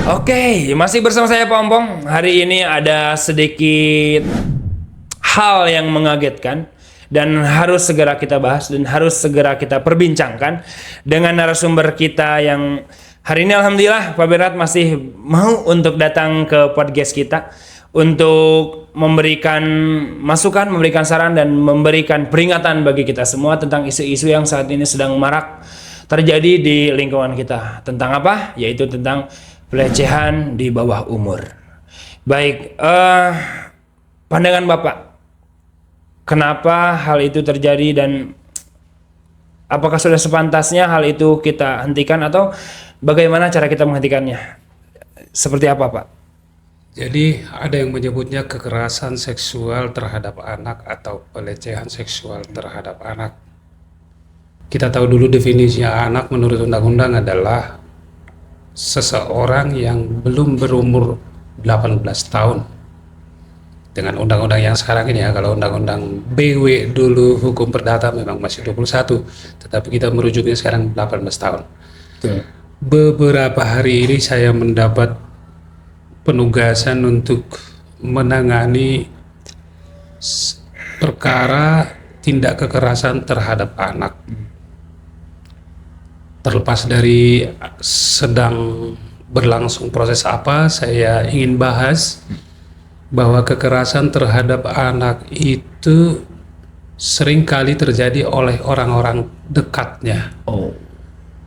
Oke, masih bersama saya Pompong. Hari ini ada sedikit hal yang mengagetkan dan harus segera kita bahas dan harus segera kita perbincangkan dengan narasumber kita yang hari ini alhamdulillah Pak Berat masih mau untuk datang ke podcast kita untuk memberikan masukan, memberikan saran dan memberikan peringatan bagi kita semua tentang isu-isu yang saat ini sedang marak terjadi di lingkungan kita. Tentang apa? Yaitu tentang pelecehan di bawah umur. Baik, pandangan Bapak, kenapa hal itu terjadi dan apakah sudah sepantasnya hal itu kita hentikan atau bagaimana cara kita menghentikannya? Seperti apa, Pak? Jadi ada yang menyebutnya kekerasan seksual terhadap anak atau pelecehan seksual terhadap anak. Kita tahu dulu definisinya anak menurut undang-undang adalah seseorang yang belum berumur 18 tahun. Dengan undang-undang yang sekarang ini ya, kalau undang-undang BW dulu hukum perdata memang masih 21, tetapi kita merujuknya sekarang 18 tahun. Betul. Beberapa hari ini saya mendapat penugasan untuk menangani perkara tindak kekerasan terhadap anak. Terlepas dari sedang berlangsung proses apa, saya ingin bahas bahwa kekerasan terhadap anak itu seringkali terjadi oleh orang-orang dekatnya.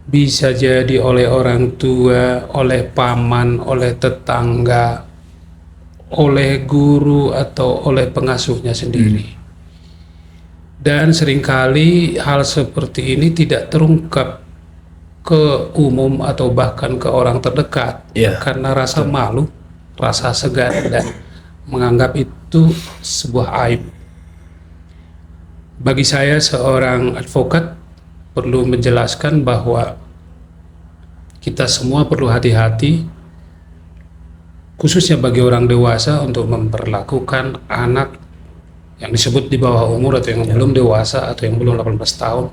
Bisa jadi oleh orang tua, oleh paman, oleh tetangga, oleh guru atau oleh pengasuhnya sendiri. Dan seringkali hal seperti ini tidak terungkap ke umum atau bahkan ke orang terdekat karena rasa malu, rasa segan dan menganggap itu sebuah aib. Bagi saya seorang advokat perlu menjelaskan bahwa kita semua perlu hati-hati, khususnya bagi orang dewasa, untuk memperlakukan anak yang disebut di bawah umur atau yang belum dewasa atau yang belum 18 tahun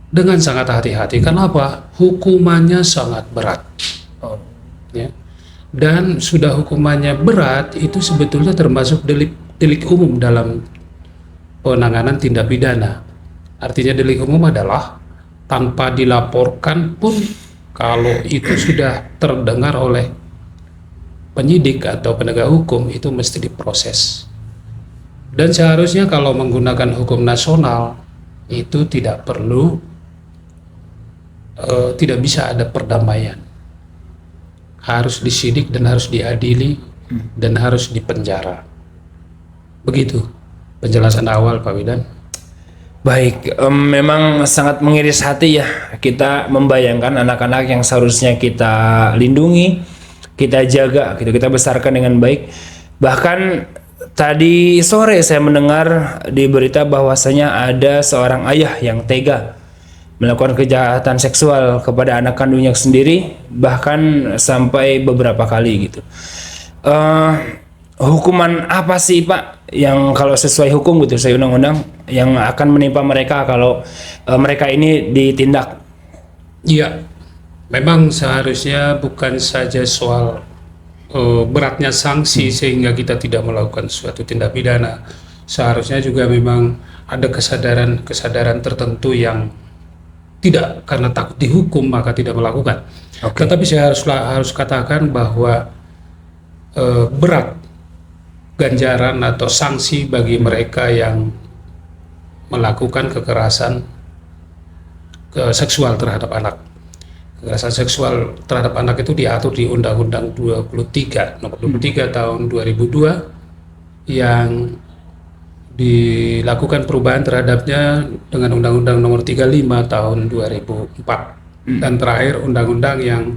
dengan sangat hati-hati. Kenapa? Hukumannya sangat berat. Ya. Dan sudah hukumannya berat, itu sebetulnya termasuk delik umum dalam penanganan tindak pidana. Artinya delik umum adalah tanpa dilaporkan pun kalau itu sudah terdengar oleh penyidik atau penegak hukum itu mesti diproses. Dan seharusnya kalau menggunakan hukum nasional itu tidak perlu tidak bisa ada perdamaian, harus disidik dan harus diadili dan harus dipenjara. Begitu penjelasan awal Pak Widan. Baik, memang sangat mengiris hati ya kita membayangkan anak-anak yang seharusnya kita lindungi, kita jaga, gitu, kita besarkan dengan baik. Bahkan tadi sore saya mendengar di berita bahwasanya ada seorang ayah yang tega melakukan kejahatan seksual kepada anak kandungnya sendiri, bahkan sampai beberapa kali gitu. Hukuman apa sih Pak yang kalau sesuai hukum gitu, sesuai undang-undang yang akan menimpa mereka kalau mereka ini ditindak? Iya, memang seharusnya bukan saja soal beratnya sanksi sehingga kita tidak melakukan suatu tindak pidana. Seharusnya juga memang ada kesadaran tertentu yang tidak karena takut dihukum maka tidak melakukan. Tetapi saya harus katakan bahwa berat ganjaran atau sanksi bagi mereka yang melakukan kekerasan seksual terhadap anak. Kekerasan seksual terhadap anak itu diatur di Undang-Undang 23 nomor 23 tahun 2002 yang dilakukan perubahan terhadapnya dengan Undang-Undang nomor 35 tahun 2004 dan terakhir Undang-Undang yang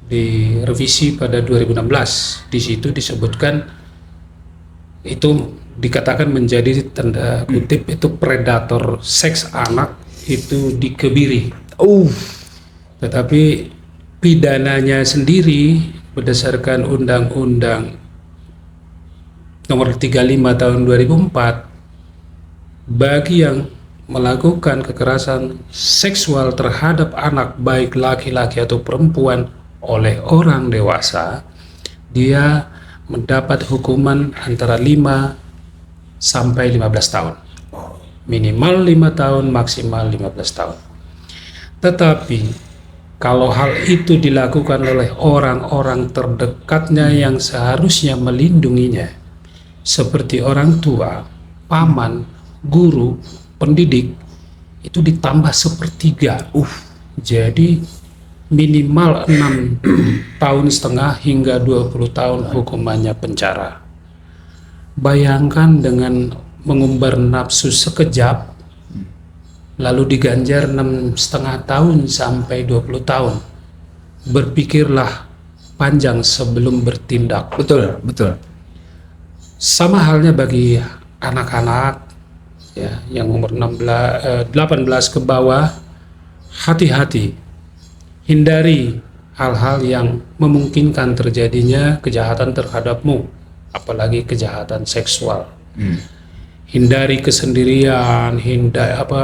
direvisi pada 2016. Di situ disebutkan itu dikatakan menjadi tanda kutip itu predator seks anak itu dikebiri. Tetapi pidananya sendiri berdasarkan Undang-Undang nomor 35 tahun 2004 bagi yang melakukan kekerasan seksual terhadap anak baik laki-laki atau perempuan oleh orang dewasa, dia mendapat hukuman antara 5 sampai 15 tahun. Minimal 5 tahun, maksimal 15 tahun. Tetapi kalau hal itu dilakukan oleh orang-orang terdekatnya yang seharusnya melindunginya, seperti orang tua, paman, guru, pendidik, itu ditambah sepertiga. Jadi minimal 6 tahun setengah hingga 20 tahun hukumannya penjara. Bayangkan dengan mengumbar nafsu sekejap, lalu diganjar 6,5 tahun sampai 20 tahun. Berpikirlah panjang sebelum bertindak. Betul, betul. Sama halnya bagi anak-anak ya, yang umur 18 ke bawah, hati-hati. Hindari hal-hal yang memungkinkan terjadinya kejahatan terhadapmu, apalagi kejahatan seksual. Hindari kesendirian,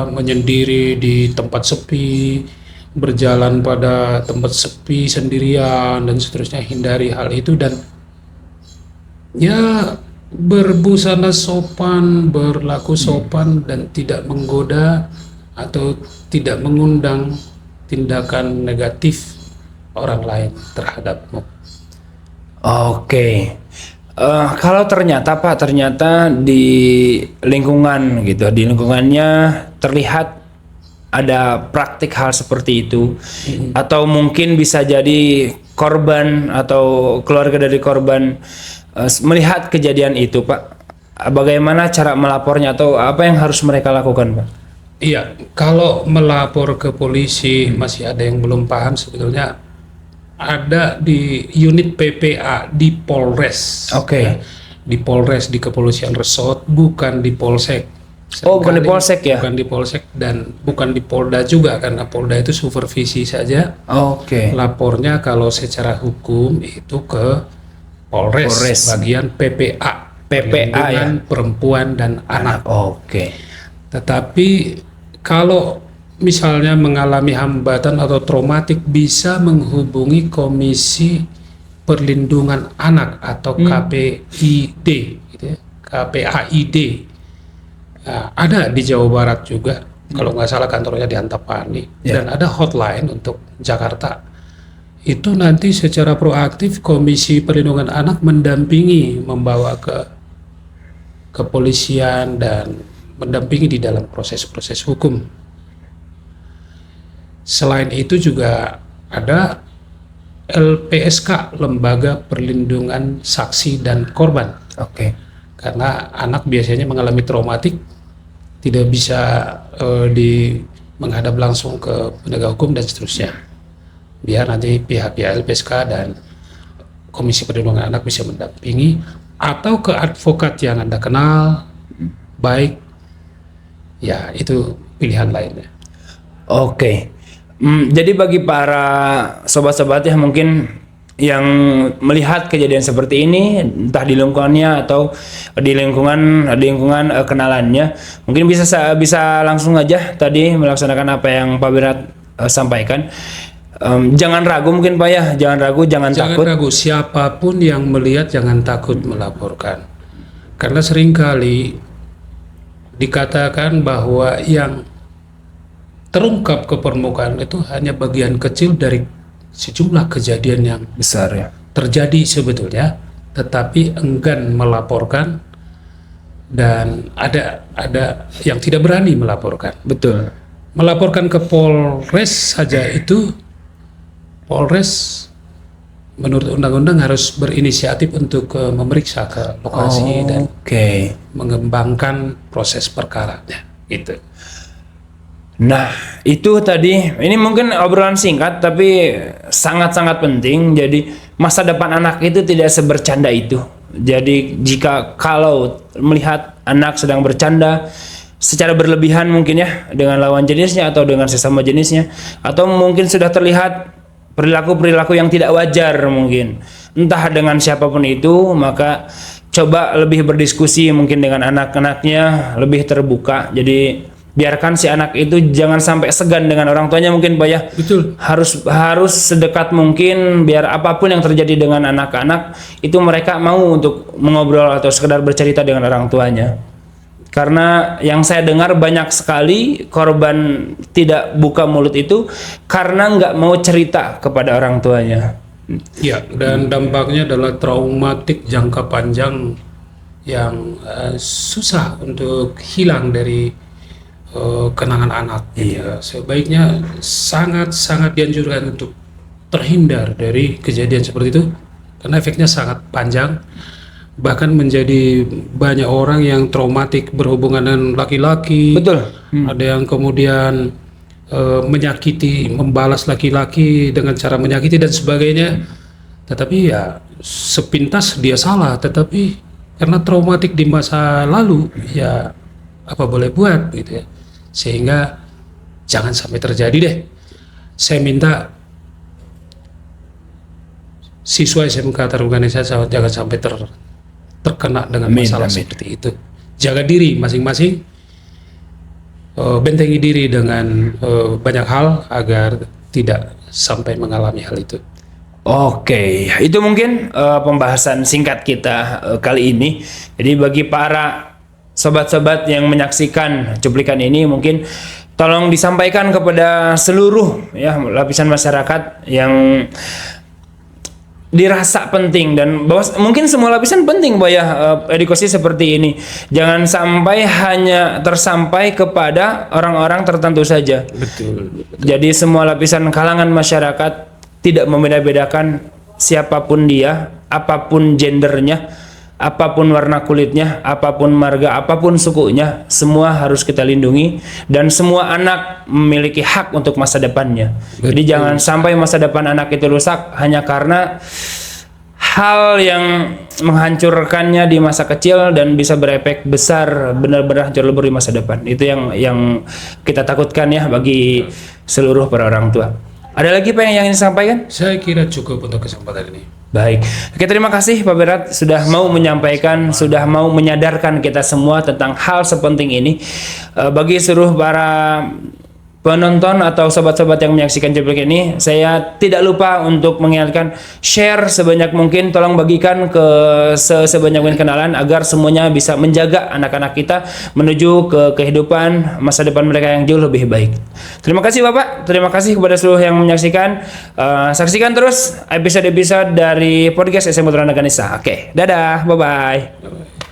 menyendiri di tempat sepi, berjalan pada tempat sepi sendirian dan seterusnya. Hindari hal itu dan ya berbusana sopan, berlaku sopan dan tidak menggoda atau tidak mengundang tindakan negatif orang lain terhadapmu. Oke. Kalau ternyata di lingkungan gitu, di lingkungannya terlihat ada praktik hal seperti itu, atau mungkin bisa jadi korban atau keluarga dari korban melihat kejadian itu, Pak, bagaimana cara melapornya atau apa yang harus mereka lakukan, Pak? Iya, kalau melapor ke polisi masih ada yang belum paham, sebetulnya ada di unit PPA di Polres. Oke. Ya, di Polres, di Kepolisian Resort, bukan di Polsek. Bukan di Polsek ya? Bukan di Polsek dan bukan di Polda juga, karena Polda itu supervisi saja. Oke. Lapornya kalau secara hukum itu ke Polres. Bagian PPA. Perlindungan Perempuan dan Anak. Oke. Tetapi kalau misalnya mengalami hambatan atau traumatik, bisa menghubungi Komisi Perlindungan Anak atau KPID, gitu ya, KPAID. Nah, ada di Jawa Barat juga, kalau nggak salah kantornya di Antapani, dan ada hotline untuk Jakarta. Itu nanti secara proaktif Komisi Perlindungan Anak mendampingi, membawa ke kepolisian dan mendampingi di dalam proses-proses hukum. Selain itu juga ada LPSK, Lembaga Perlindungan Saksi dan Korban. Oke. Karena anak biasanya mengalami traumatik, tidak bisa menghadap langsung ke penegak hukum dan seterusnya. Biar nanti pihak-pihak LPSK dan Komisi Perlindungan Anak bisa mendampingi, atau ke advokat yang Anda kenal baik, ya itu pilihan lainnya. Oke. Jadi bagi para sobat-sobat ya mungkin yang melihat kejadian seperti ini, entah di lingkungannya atau di lingkungan kenalannya, mungkin bisa langsung aja tadi melaksanakan apa yang Pak Wirat sampaikan. Jangan ragu mungkin Pak ya, jangan takut. Jangan ragu, siapapun yang melihat jangan takut melaporkan. Karena seringkali dikatakan bahwa yang terungkap ke permukaan itu hanya bagian kecil dari sejumlah kejadian yang besar ya terjadi sebetulnya, tetapi enggan melaporkan dan ada yang tidak berani melaporkan. Betul. Melaporkan ke Polres saja itu, Polres menurut undang-undang harus berinisiatif untuk memeriksa ke lokasi dan mengembangkan proses perkaranya gitu. Nah, itu tadi, ini mungkin obrolan singkat tapi sangat-sangat penting. Jadi masa depan anak itu tidak sebercanda itu. Jadi kalau melihat anak sedang bercanda secara berlebihan mungkin ya dengan lawan jenisnya atau dengan sesama jenisnya, atau mungkin sudah terlihat perilaku-perilaku yang tidak wajar mungkin, entah dengan siapapun itu, maka coba lebih berdiskusi mungkin dengan anak-anaknya, lebih terbuka. Jadi biarkan si anak itu jangan sampai segan dengan orang tuanya mungkin Pak ya. Betul. Harus sedekat mungkin biar apapun yang terjadi dengan anak-anak itu mereka mau untuk mengobrol atau sekedar bercerita dengan orang tuanya. Karena yang saya dengar banyak sekali korban tidak buka mulut itu karena nggak mau cerita kepada orang tuanya. Ya, dan dampaknya adalah traumatik jangka panjang yang susah untuk hilang dari kenangan anak. Iya. Sebaiknya sangat-sangat dianjurkan untuk terhindar dari kejadian seperti itu karena efeknya sangat panjang. Bahkan menjadi banyak orang yang traumatik berhubungan dengan laki-laki. Betul. Ada yang kemudian menyakiti, membalas laki-laki dengan cara menyakiti dan sebagainya. Tetapi ya sepintas dia salah, tetapi karena traumatik di masa lalu, ya apa boleh buat gitu ya. Sehingga jangan sampai terjadi deh. Saya minta siswa SMK terorganisasi jangan sampai terkena dengan masalah seperti itu. Jaga diri masing-masing, bentengi diri dengan banyak hal agar tidak sampai mengalami hal itu. Oke, itu mungkin pembahasan singkat kita kali ini. Jadi bagi para sobat-sobat yang menyaksikan cuplikan ini mungkin tolong disampaikan kepada seluruh ya lapisan masyarakat yang dirasa penting dan bahwa mungkin semua lapisan penting Pak ya edukasi seperti ini. Jangan sampai hanya tersampai kepada orang-orang tertentu saja. Betul. Jadi semua lapisan kalangan masyarakat tidak membeda-bedakan siapapun dia, apapun gendernya, apapun warna kulitnya, apapun marga, apapun sukunya, semua harus kita lindungi dan semua anak memiliki hak untuk masa depannya. Betul. Jadi jangan sampai masa depan anak itu rusak hanya karena hal yang menghancurkannya di masa kecil dan bisa berefek besar benar-benar hancur lebur di masa depan. Itu yang kita takutkan ya bagi seluruh para orang tua. Ada lagi Pak yang ingin disampaikan? Saya kira cukup untuk kesempatan ini. Baik. Oke, terima kasih Pak Berat sudah mau menyampaikan, sudah mau menyadarkan kita semua tentang hal sepenting ini. Bagi seluruh para penonton atau sobat-sobat yang menyaksikan cuplikan ini, saya tidak lupa untuk mengingatkan share sebanyak mungkin, tolong bagikan ke sebanyak mungkin kenalan agar semuanya bisa menjaga anak-anak kita menuju ke kehidupan masa depan mereka yang jauh lebih baik. Terima kasih Bapak, terima kasih kepada seluruh yang menyaksikan. Saksikan terus episode-episode dari podcast SMA Putra Naganisa. Oke, dadah, bye-bye.